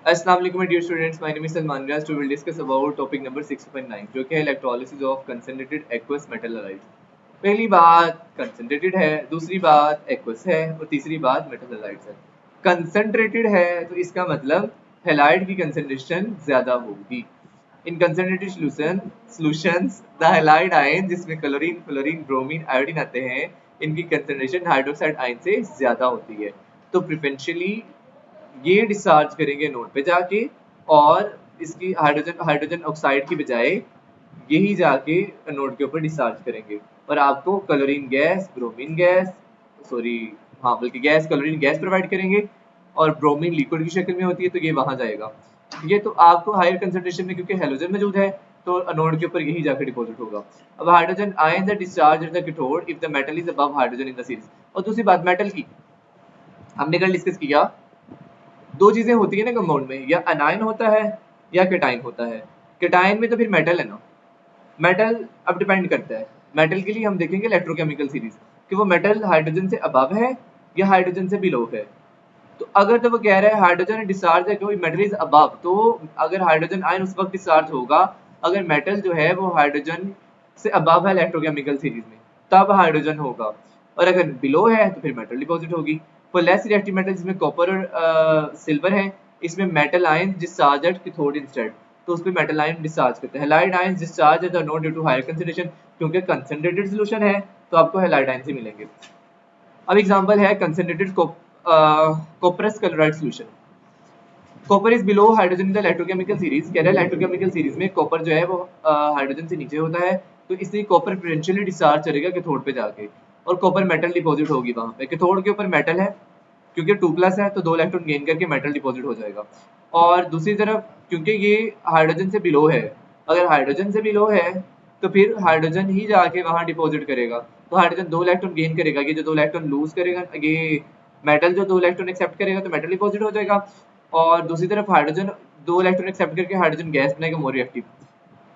अस्सलाम वालेकुम dear students, my name is Salman Riyaz. To will discuss about topic number 6.9 जो कि है electrolysis of concentrated aqueous metal halides. पहली बात कंसंट्रेटेड है, दूसरी बात एक्वस है और तीसरी बात मेटल हैलाइड्स है। कंसंट्रेटेड है तो इसका मतलब हैलाइड की कंसंट्रेशन ज्यादा होगी। In concentrated solutions the halide ion जिसमें क्लोरीन, फ्लोरीन, ब्रोमीन, आयोडीन आते हैं, इनकी कंसंट्रेशन हाइड्रोक्साइड आयन से ज्यादा होती है। तो प्रिफरेंशियली ये डिस्चार्ज करेंगे नोड पे जाके, और इसकी हाइड्रोजन हाइड्रोजन ऑक्साइड की बजाय यही जाके नोड के ऊपर डिस्चार्ज करेंगे और आपको chlorine gas, bromine gas, sorry हाँ बल्कि गैस, क्लोरीन गैस प्रोवाइड करेंगे और ब्रोमीन लिक्विड की शक्ल में होती है तो ये वहां जाएगा। ठीक है, तो आपको हायर कंसंट्रेशन में क्योंकि हेलोजन मौजूद है तो नोड के ऊपर यही जाकर डिपॉजिट होगा। अब hydrogen ion the discharge in the cathode if the metal is above hydrogen in the series. और दूसरी बात मेटल की, हमने कल डिस्कस किया दो चीजें होती है ना कंपाउंड में, या अनायन होता है या केटाइन होता है। केटाइन में तो फिर मेटल है ना, मेटल अब डिपेंड करता है। मेटल के लिए हम देखेंगे इलेक्ट्रोकेमिकल सीरीज कि वो मेटल हाइड्रोजन से अबव है या हाइड्रोजन से बिलो है। तो अगर तो वो कह रहा है हाइड्रोजन डिस्चार्ज है कोई मेटल इज अबव, तो अगर हाइड्रोजन आयन उस वक्त डिस्चार्ज होगा अगर मेटल जो है वो हाइड्रोजन से अबव है इलेक्ट्रोकेमिकल सीरीज में, तब हाइड्रोजन होगा। और अगर बिलो है तो फिर मेटल डिपॉजिट होगी। फॉर लेस रिएक्टिव मेटल जिसमें कॉपर और सिल्वर है, इसमें metal ion discharge at cathode instead, तो उस पे मेटल आयन डिस्चार्ज करते हैं। Halide ion discharge at the anode due to higher concentration, क्योंकि कंसंट्रेटेड सॉल्यूशन है तो आपको हैलाइड आयन से मिलेंगे। अब एग्जांपल है concentrated cuprous chloride solution. Copper is below hydrogen in the electrochemical series. कह रहा है इलेक्ट्रोकेमिकल सीरीज में कॉपर जो है वो हाइड्रोजन से नीचे होता है, तो इसलिए कॉपर प्रेफरेंशियली डिस्चार्ज करेगा कैथोड पे जाके और कॉपर मेटल डिपॉजिट होगी वहां पे। कैथोड के ऊपर मेटल है क्योंकि 2+ है तो 2 इलेक्ट्रॉन गेन करके मेटल डिपॉजिट हो जाएगा। और दूसरी तरफ क्योंकि ये हाइड्रोजन से बिलो है, अगर हाइड्रोजन से बिलो है तो फिर हाइड्रोजन ही जाके वहां डिपॉजिट करेगा, तो हाइड्रोजन 2 इलेक्ट्रॉन गेन करेगा, ये जो 2 इलेक्ट्रॉन लूज करेगा, ये मेटल जो 2 इलेक्ट्रॉन एक्सेप्ट करेगा तो मेटल डिपॉजिट हो जाएगा। और दूसरी तरफ हाइड्रोजन 2 इलेक्ट्रॉन एक्सेप्ट करके हाइड्रोजन गैस बनाएगा मोर रिएक्टिव।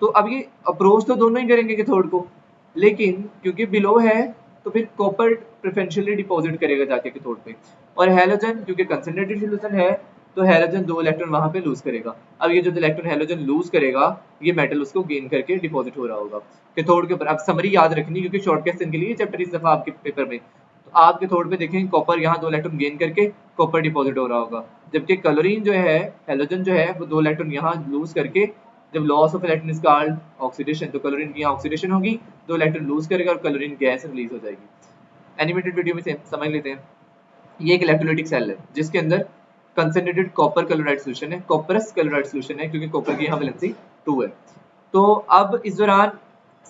तो अब ये अप्रोच तो दोनों ही करेंगे कैथोड को, लेकिन क्योंकि बिलो है तो फिर कॉपर प्रेफरेंशियली डिपॉजिट करेगा जाके कैथोड पे। और हैलोजन क्योंकि कंसंट्रेटेड सॉल्यूशन है तो हैलोजन 2 इलेक्ट्रॉन वहां पे लूज करेगा। अब ये जो इलेक्ट्रॉन हैलोजन लूज करेगा ये मेटल उसको गेन करके डिपॉजिट हो रहा होगा कैथोड के ऊपर। अब समरी याद रखनी क्योंकि शॉर्ट क्वेश्चन के लिए चैप्टर इस दफा आपके पेपर में, तो आप कैथोड पे देखेंगे कॉपर यहाँ 2 इलेक्ट्रॉन गेन करके कॉपर डिपॉजिट हो रहा होगा, जबकि क्लोरीन जो है, हैलोजन जो है वो 2 इलेक्ट्रॉन यहाँ लूज करके, जब loss of electron is called oxidation तो क्लोरीन की यहाँ ऑक्सीडेशन होगी, 2 इलेक्ट्रॉन लूज करेगा और क्लोरीन गैस रिलीज हो जाएगी। एनिमेटेड वीडियो में समझ लेते हैं। ये एक इलेक्ट्रोलाइटिक सेल है जिसके अंदर कंसंट्रेटेड कॉपर क्लोराइड सॉल्यूशन है, कॉपरस क्लोराइड सॉल्यूशन है क्योंकि कॉपर की यहाँ वैलेंसी 2 है। तो अब इस दौरान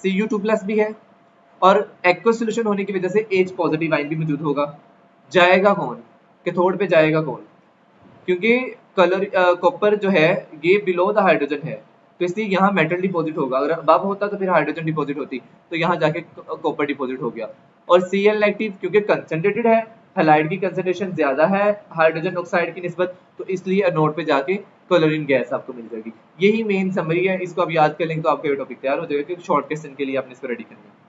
Cu2+ भी है और एक्वस सॉल्यूशन होने की वजह से H पॉजिटिव आयन भी मौजूद होगा। जाएगा कौन कैथोड पे, जाएगा कौन, क्योंकि कलर कॉपर जो है ये बिलो द हाइड्रोजन है तो इसलिए यहाँ मेटल डिपॉजिट होगा। अगर अबव होता तो फिर हाइड्रोजन डिपॉजिट होती, तो यहाँ जाके कॉपर डिपॉजिट हो गया। और Cl नेगेटिव क्योंकि कंसंट्रेटेड है, हैलाइड की कंसंट्रेशन ज्यादा है हाइड्रोजन ऑक्साइड की निस्बत, तो इसलिए एनोड पे जाके क्लोरीन गैस आपको मिल जाएगी। यही मेन समरी है, इसको आप याद कर लेंगे तो आपका ये टॉपिक तैयार हो जाएगा क्योंकि शॉर्ट क्वेश्चन के लिए आपने इसको रेडी करना है।